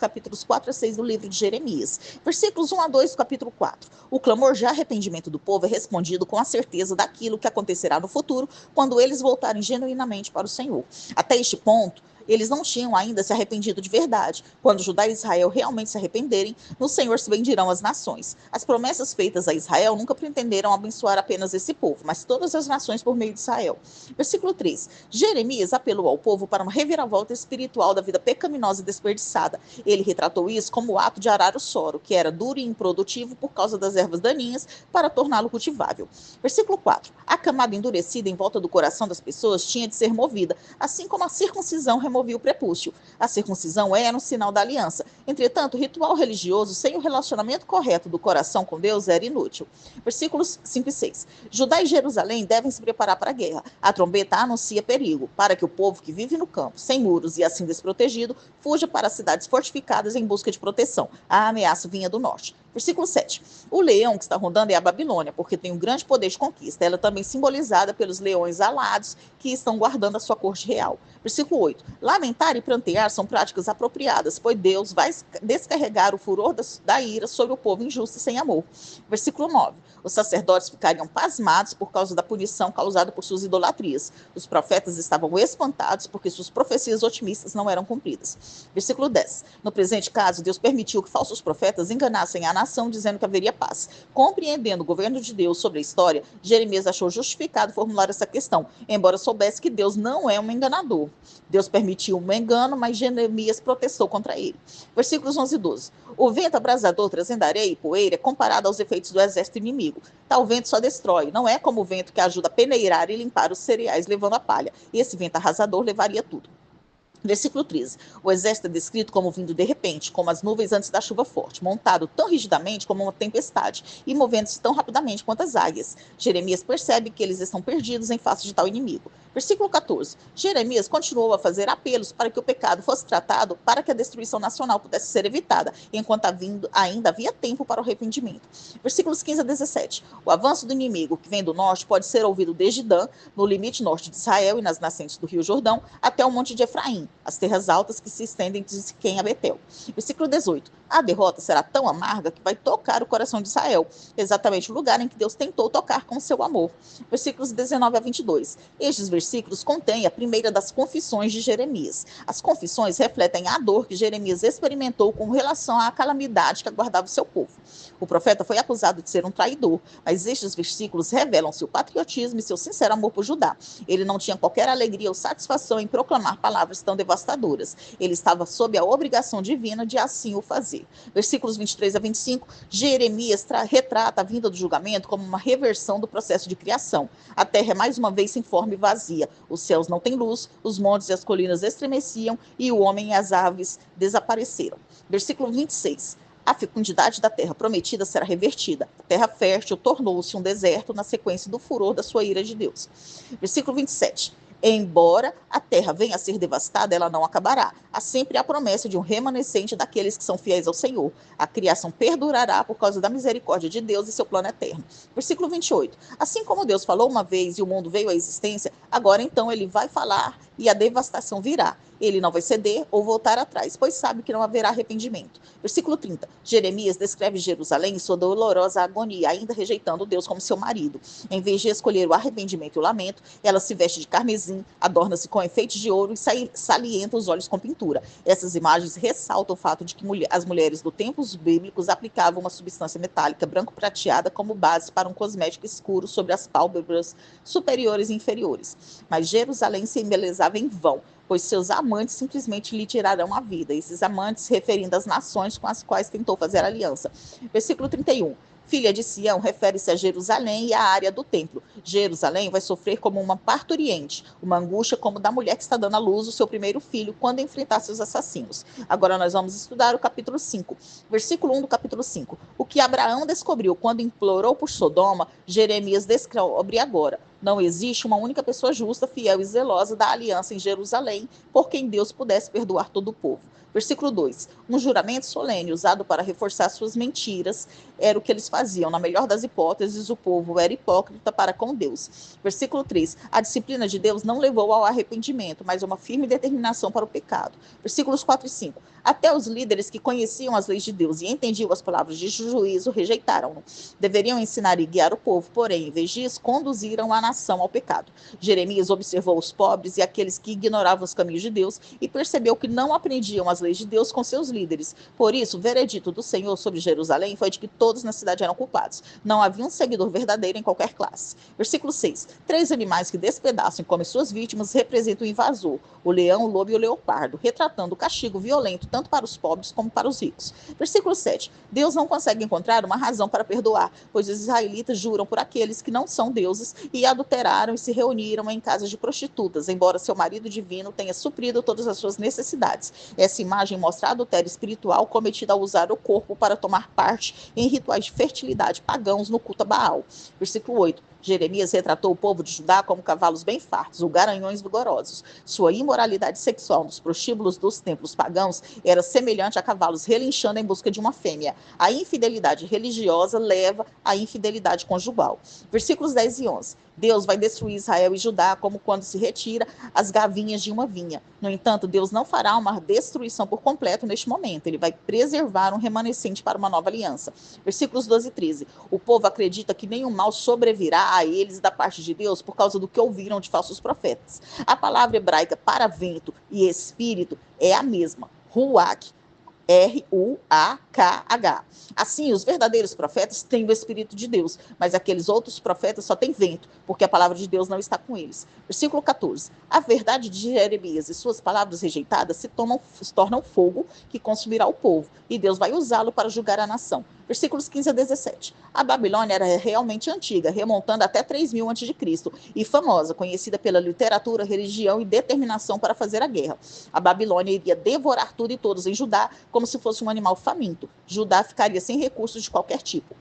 capítulos 4 a 6 do livro de Jeremias. Versículos 1 a 2 do capítulo 4. O clamor de arrependimento do povo é respondido com a certeza daquilo que acontecerá no futuro, quando eles voltarem genuinamente para o Senhor. Até este ponto, eles não tinham ainda se arrependido de verdade. Quando Judá e Israel realmente se arrependerem, no Senhor se bendirão as nações. As promessas feitas a Israel nunca pretenderam abençoar apenas esse povo, mas todas as nações por meio de Israel. Versículo 3. Jeremias apelou ao povo para uma reviravolta espiritual da vida pecaminosa e desperdiçada. Ele retratou isso como o ato de arar o solo, que era duro e improdutivo por causa das ervas daninhas, para torná-lo cultivável. Versículo 4. A camada endurecida em volta do coração das pessoas tinha de ser movida, assim como a circuncisão removia o prepúcio. A circuncisão era um sinal da aliança. Entretanto, o ritual religioso sem o relacionamento correto do coração com Deus era inútil. Versículos 5 e 6. Judá e Jerusalém devem se preparar para a guerra. A trombeta anuncia perigo, para que o povo que vive no campo, sem muros e assim desprotegido, fuja para as cidades fortificadas em busca de proteção. A ameaça vinha do norte. Versículo 7. O leão que está rondando é a Babilônia, porque tem um grande poder de conquista. Ela também simbolizada pelos leões alados que estão guardando a sua corte real. Versículo 8. Lamentar e prantear são práticas apropriadas, pois Deus vai descarregar o furor da ira sobre o povo injusto e sem amor. Versículo 9. Os sacerdotes ficariam pasmados por causa da punição causada por suas idolatrias. Os profetas estavam espantados porque suas profecias otimistas não eram cumpridas. Versículo 10. No presente caso, Deus permitiu que falsos profetas enganassem a nação dizendo que haveria paz. Compreendendo o governo de Deus sobre a história, Jeremias achou justificado formular essa questão, embora soubesse que Deus não é um enganador. Deus permitiu um engano, mas Jeremias protestou contra ele. Versículos 11 e 12. O vento abrasador trazendo areia e poeira é comparado aos efeitos do exército inimigo. Tal vento só destrói, não é como o vento que ajuda a peneirar e limpar os cereais levando a palha. Esse vento arrasador levaria tudo. Versículo 13. O exército é descrito como vindo de repente, como as nuvens antes da chuva forte, montado tão rigidamente como uma tempestade e movendo-se tão rapidamente quanto as águias. Jeremias percebe que eles estão perdidos em face de tal inimigo. Versículo 14. Jeremias continuou a fazer apelos para que o pecado fosse tratado para que a destruição nacional pudesse ser evitada, enquanto ainda havia tempo para o arrependimento. Versículos 15 a 17. O avanço do inimigo que vem do norte pode ser ouvido desde Dan, no limite norte de Israel e nas nascentes do rio Jordão, até o monte de Efraim, as terras altas que se estendem de Siquém a Betel. Versículo 18. A derrota será tão amarga que vai tocar o coração de Israel, exatamente o lugar em que Deus tentou tocar com seu amor. Versículos 19 a 22. Estes versículos contêm a primeira das confissões de Jeremias. As confissões refletem a dor que Jeremias experimentou com relação à calamidade que aguardava o seu povo. O profeta foi acusado de ser um traidor, mas estes versículos revelam seu patriotismo e seu sincero amor por Judá. Ele não tinha qualquer alegria ou satisfação em proclamar palavras tão devastadoras. Ele estava sob a obrigação divina de assim o fazer. Versículos 23 a 25, Jeremias retrata a vinda do julgamento como uma reversão do processo de criação. A terra é mais uma vez sem forma e vazia. Os céus não têm luz, os montes e as colinas estremeciam e o homem e as aves desapareceram. Versículo 26. A fecundidade da terra prometida será revertida. A terra fértil tornou-se um deserto na sequência do furor da sua ira de Deus. Versículo 27. Embora a terra venha a ser devastada, ela não acabará. Há sempre a promessa de um remanescente daqueles que são fiéis ao Senhor. A criação perdurará por causa da misericórdia de Deus e seu plano eterno. Versículo 28. Assim como Deus falou uma vez e o mundo veio à existência, agora então ele vai falar e a devastação virá. Ele não vai ceder ou voltar atrás, pois sabe que não haverá arrependimento. Versículo 30. Jeremias descreve Jerusalém em sua dolorosa agonia, ainda rejeitando Deus como seu marido. Em vez de escolher o arrependimento e o lamento, ela se veste de carmesim, adorna-se com enfeites de ouro e salienta os olhos com pintura. Essas imagens ressaltam o fato de que as mulheres do tempos bíblicos aplicavam uma substância metálica branco-prateada como base para um cosmético escuro sobre as pálpebras superiores e inferiores. Mas Jerusalém se embelezava em vão, pois seus amantes simplesmente lhe tirarão a vida. Esses amantes referindo às nações com as quais tentou fazer aliança. Versículo 31. Filha de Sião refere-se a Jerusalém e à área do templo. Jerusalém vai sofrer como uma parturiente, uma angústia como da mulher que está dando à luz o seu primeiro filho quando enfrentar seus assassinos. Agora nós vamos estudar o capítulo 5, versículo 1 do capítulo 5. O que Abraão descobriu quando implorou por Sodoma, Jeremias descobre agora. Não existe uma única pessoa justa, fiel e zelosa da aliança em Jerusalém, por quem Deus pudesse perdoar todo o povo. Versículo 2. Um juramento solene usado para reforçar suas mentiras era o que eles faziam. Na melhor das hipóteses, o povo era hipócrita para com Deus. Versículo 3. A disciplina de Deus não levou ao arrependimento, mas a uma firme determinação para o pecado. Versículos 4 e 5. Até os líderes que conheciam as leis de Deus e entendiam as palavras de juízo rejeitaram-no. Deveriam ensinar e guiar o povo, porém, em vez disso, conduziram a nação ao pecado. Jeremias observou os pobres e aqueles que ignoravam os caminhos de Deus e percebeu que não aprendiam as leis de Deus com seus líderes. Por isso, o veredito do Senhor sobre Jerusalém foi de que todos na cidade eram culpados. Não havia um seguidor verdadeiro em qualquer classe. Versículo 6. 3 animais que despedaçam e comem suas vítimas representam o invasor, o leão, o lobo e o leopardo, retratando o castigo violento tanto para os pobres como para os ricos. Versículo 7. Deus não consegue encontrar uma razão para perdoar, pois os israelitas juram por aqueles que não são deuses e adulteraram e se reuniram em casas de prostitutas, embora seu marido divino tenha suprido todas as suas necessidades. Essa imagem mostra a adultério espiritual cometido ao usar o corpo para tomar parte em rituais de fertilidade pagãos no culto a Baal. Versículo 8. Jeremias retratou o povo de Judá como cavalos bem fartos, ou garanhões vigorosos. Sua imoralidade sexual nos prostíbulos dos templos pagãos era semelhante a cavalos relinchando em busca de uma fêmea. A infidelidade religiosa leva à infidelidade conjugal. Versículos 10 e 11. Deus vai destruir Israel e Judá como quando se retira as gavinhas de uma vinha. No entanto, Deus não fará uma destruição por completo neste momento. Ele vai preservar um remanescente para uma nova aliança. Versículos 12 e 13. O povo acredita que nenhum mal sobrevirá a eles da parte de Deus por causa do que ouviram de falsos profetas. A palavra hebraica para vento e espírito é a mesma, ruach, R-U-A-K-H. Assim, os verdadeiros profetas têm o Espírito de Deus, mas aqueles outros profetas só têm vento, porque a palavra de Deus não está com eles. Versículo 14. A verdade de Jeremias e suas palavras rejeitadas se tornam fogo que consumirá o povo, e Deus vai usá-lo para julgar a nação. Versículos 15 a 17. A Babilônia era realmente antiga, remontando até 3000 a.C., e famosa, conhecida pela literatura, religião e determinação para fazer a guerra. A Babilônia iria devorar tudo e todos em Judá, como se fosse um animal faminto. Judá ficaria sem recursos de qualquer tipo.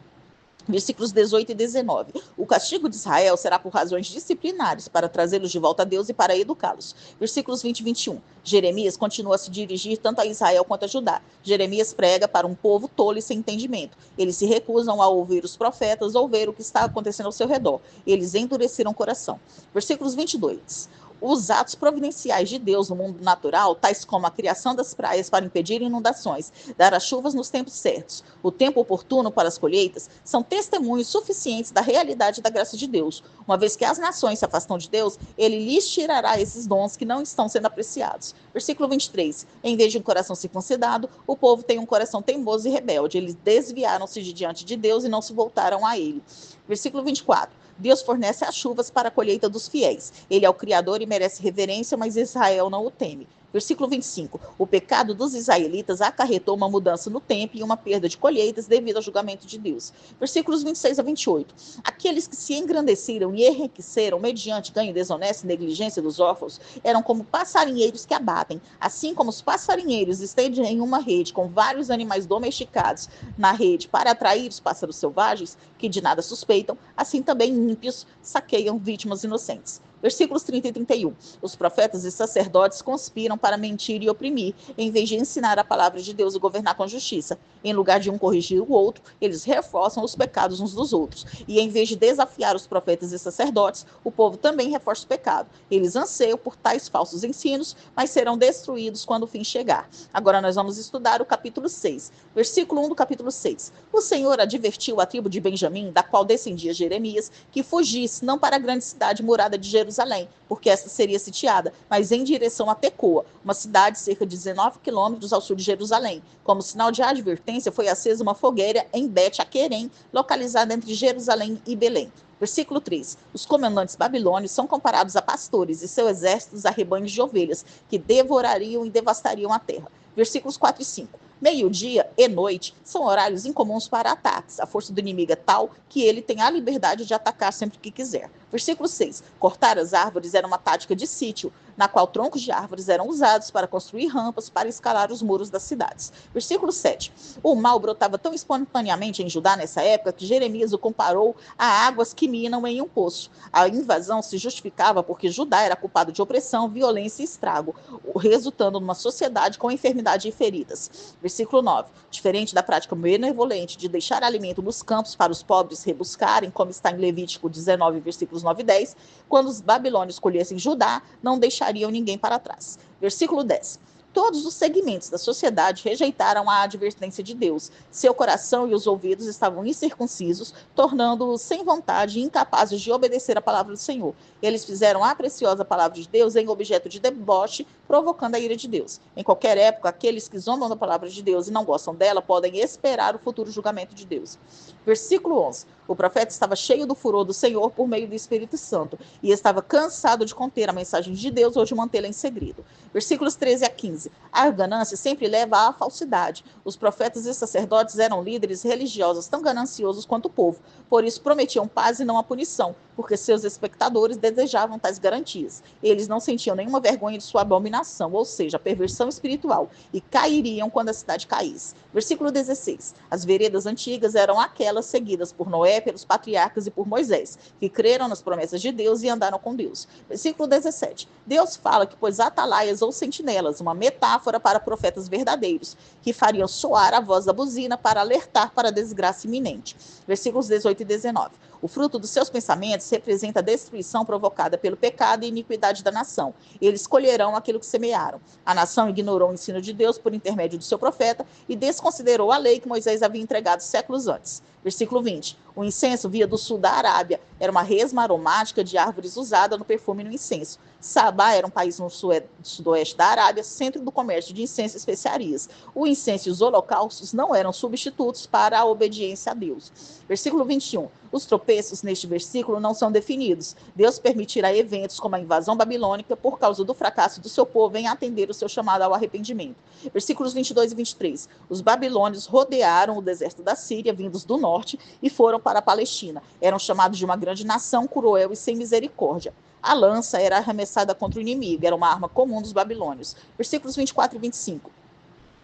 Versículos 18 e 19. O castigo de Israel será por razões disciplinares, para trazê-los de volta a Deus e para educá-los. Versículos 20 e 21. Jeremias continua a se dirigir tanto a Israel quanto a Judá. Jeremias prega para um povo tolo e sem entendimento. Eles se recusam a ouvir os profetas ou ver o que está acontecendo ao seu redor. Eles endureceram o coração. Versículos 22. Os atos providenciais de Deus no mundo natural, tais como a criação das praias para impedir inundações, dar as chuvas nos tempos certos, o tempo oportuno para as colheitas, são testemunhos suficientes da realidade da graça de Deus. Uma vez que as nações se afastam de Deus, ele lhes tirará esses dons que não estão sendo apreciados. Versículo 23. Em vez de um coração circuncidado, o povo tem um coração teimoso e rebelde. Eles desviaram-se de diante de Deus e não se voltaram a ele. Versículo 24. Deus fornece as chuvas para a colheita dos fiéis. Ele é o Criador e merece reverência, mas Israel não o teme. Versículo 25. O pecado dos israelitas acarretou uma mudança no tempo e uma perda de colheitas devido ao julgamento de Deus. Versículos 26 a 28. Aqueles que se engrandeceram e enriqueceram mediante ganho desonesto e negligência dos órfãos eram como passarinheiros que abatem. Assim como os passarinheiros estendem em uma rede com vários animais domesticados na rede para atrair os pássaros selvagens, que de nada suspeitam, assim também ímpios saqueiam vítimas inocentes. Versículos 30 e 31. Os profetas e sacerdotes conspiram para mentir e oprimir, em vez de ensinar a palavra de Deus e governar com justiça. Em lugar de um corrigir o outro, eles reforçam os pecados uns dos outros. E em vez de desafiar os profetas e sacerdotes, o povo também reforça o pecado. Eles anseiam por tais falsos ensinos, mas serão destruídos quando o fim chegar. Agora nós vamos estudar o capítulo 6. Versículo 1 do capítulo 6. O Senhor advertiu a tribo de Benjamim, da qual descendia Jeremias, que fugisse não para a grande cidade murada de Jerusalém, porque esta seria sitiada, mas em direção a Tecoa, uma cidade cerca de 19 quilômetros ao sul de Jerusalém. Como sinal de advertência, foi acesa uma fogueira em Bet-Aquerem, localizada entre Jerusalém e Belém. Versículo 3. Os comandantes babilônios são comparados a pastores e seus exércitos a rebanhos de ovelhas, que devorariam e devastariam a terra. Versículos 4 e 5. Meio-dia e noite são horários incomuns para ataques. A força do inimigo é tal que ele tem a liberdade de atacar sempre que quiser. Versículo 6. Cortar as árvores era uma tática de sítio, na qual troncos de árvores eram usados para construir rampas para escalar os muros das cidades. Versículo 7. O mal brotava tão espontaneamente em Judá nessa época que Jeremias o comparou a águas que minam em um poço. A invasão se justificava porque Judá era culpado de opressão, violência e estrago, resultando numa sociedade com enfermidade e feridas. Versículo 9. Diferente da prática benevolente de deixar alimento nos campos para os pobres rebuscarem, como está em Levítico 19, versículos 9 e 10, quando os babilônios colhessem Judá, não deixariam ninguém para trás. Versículo 10. Todos os segmentos da sociedade rejeitaram a advertência de Deus. Seu coração e os ouvidos estavam incircuncisos, tornando-os sem vontade e incapazes de obedecer à palavra do Senhor. Eles fizeram a preciosa palavra de Deus em objeto de deboche, provocando a ira de Deus. Em qualquer época, aqueles que zombam da palavra de Deus e não gostam dela podem esperar o futuro julgamento de Deus. Versículo 11. O profeta estava cheio do furor do Senhor por meio do Espírito Santo e estava cansado de conter a mensagem de Deus ou de mantê-la em segredo. Versículos 13 a 15. A ganância sempre leva à falsidade. Os profetas e sacerdotes eram líderes religiosos tão gananciosos quanto o povo. Por isso prometiam paz e não a punição, porque seus espectadores desejavam tais garantias. Eles não sentiam nenhuma vergonha de sua abominação, ou seja, a perversão espiritual, e cairiam quando a cidade caísse. Versículo 16. As veredas antigas eram aquelas seguidas por Noé, pelos patriarcas e por Moisés, que creram nas promessas de Deus e andaram com Deus. Versículo 17. Deus fala que pôs atalaias ou sentinelas, uma metáfora para profetas verdadeiros, que fariam soar a voz da buzina para alertar para a desgraça iminente. Versículos 18 e 19. O fruto dos seus pensamentos representa a destruição provocada pelo pecado e iniquidade da nação. Eles colherão aquilo que semearam. A nação ignorou o ensino de Deus por intermédio do seu profeta e desconsiderou a lei que Moisés havia entregado séculos antes. Versículo 20. O incenso vinha do sul da Arábia. Era uma resma aromática de árvores usada no perfume e no incenso. Sabá era um país no sudoeste da Arábia, centro do comércio de incenso e especiarias. O incenso e os holocaustos não eram substitutos para a obediência a Deus. Versículo 21. Os tropeços neste versículo não são definidos. Deus permitirá eventos como a invasão babilônica por causa do fracasso do seu povo em atender o seu chamado ao arrependimento. Versículos 22 e 23. Os babilônios rodearam o deserto da Síria, vindos do norte, e foram para a Palestina. Eram chamados de uma grande nação cruel e sem misericórdia. A lança era arremessada contra o inimigo, era uma arma comum dos babilônios. Versículos 24 e 25.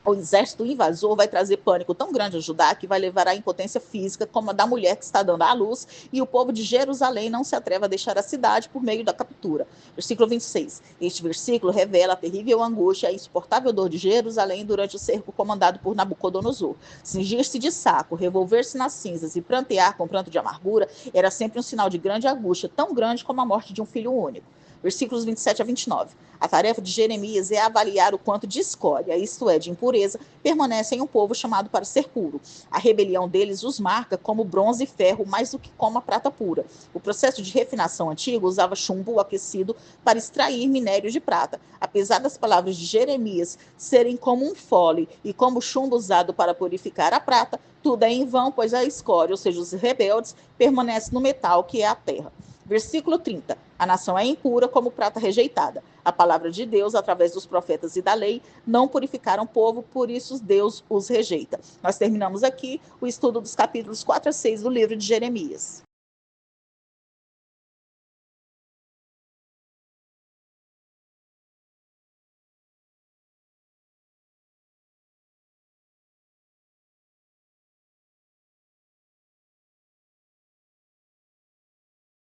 O exército invasor vai trazer pânico tão grande a Judá que vai levar à impotência física como a da mulher que está dando à luz, e o povo de Jerusalém não se atreve a deixar a cidade por meio da captura. Versículo 26. Este versículo revela a terrível angústia e a insuportável dor de Jerusalém durante o cerco comandado por Nabucodonosor. Cingir-se de saco, revolver-se nas cinzas e prantear com pranto de amargura era sempre um sinal de grande angústia, tão grande como a morte de um filho único. Versículos 27 a 29. A tarefa de Jeremias é avaliar o quanto de escória, isto é, de impureza, permanece em um povo chamado para ser puro. A rebelião deles os marca como bronze e ferro mais do que como a prata pura. O processo de refinação antigo usava chumbo aquecido para extrair minérios de prata. Apesar das palavras de Jeremias serem como um fole e como chumbo usado para purificar a prata, tudo é em vão, pois a escória, ou seja, os rebeldes, permanece no metal que é a terra. Versículo 30. A nação é impura como prata rejeitada. A palavra de Deus, através dos profetas e da lei, não purificaram o povo, por isso Deus os rejeita. Nós terminamos aqui o estudo dos capítulos 4 a 6 do livro de Jeremias.